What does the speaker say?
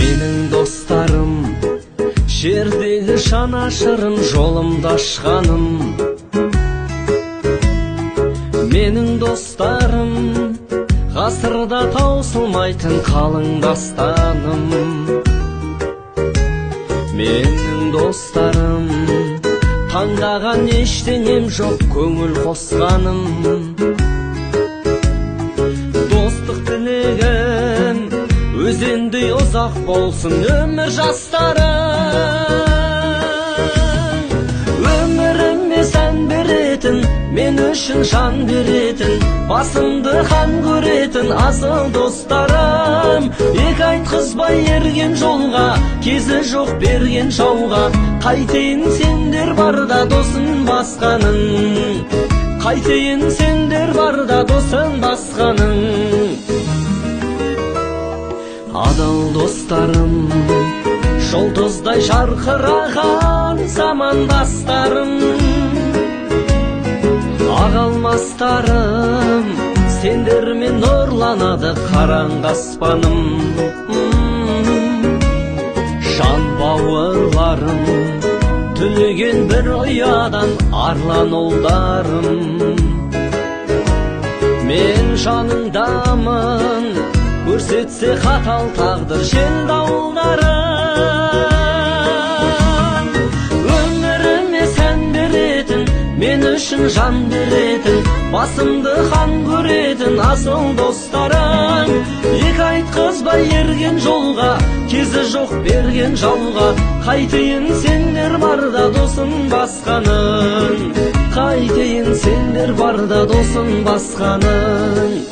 Менің достарым, жердегі шанашырым, жолымда ашқаным. Менің достарым, ғасырда таусылмайтын қалың дастаным. Менің достарым, таңдаған ештеңем жоқ, көңіл қосқаным. Достық тілегім өзендей ұзақ болсын өмір жастарым. Өміріме сән беретін, мен үшін жан беретін, басымды хан көретін асыл достарым. Екі айтқызбай ерген жолға, кезі жоқ берген жауға, қайтейін сендер барда досын басқаның. Қайтейін сендер барда досын басқаның. Адал достарым, жұлдыздай жарқыраған замандастарым. Ағалмастарым, сендермен нұрланады қараңғы аспаным. Жан бауырларым, түлеген бір ұядан арлан ұлдарым. Мен жаныңдамын, көрсетсе қатал тағдыр жел дауылдарым. Өміріме сән беретін, мен үшін жан беретін, басымды хан көретін асыл достарым. Екі айтқызбай ерген жолға, кезі жоқ берген жауға, қайтейін сендер барда досын басқаның. Қайтейін сендер барда досын басқаның.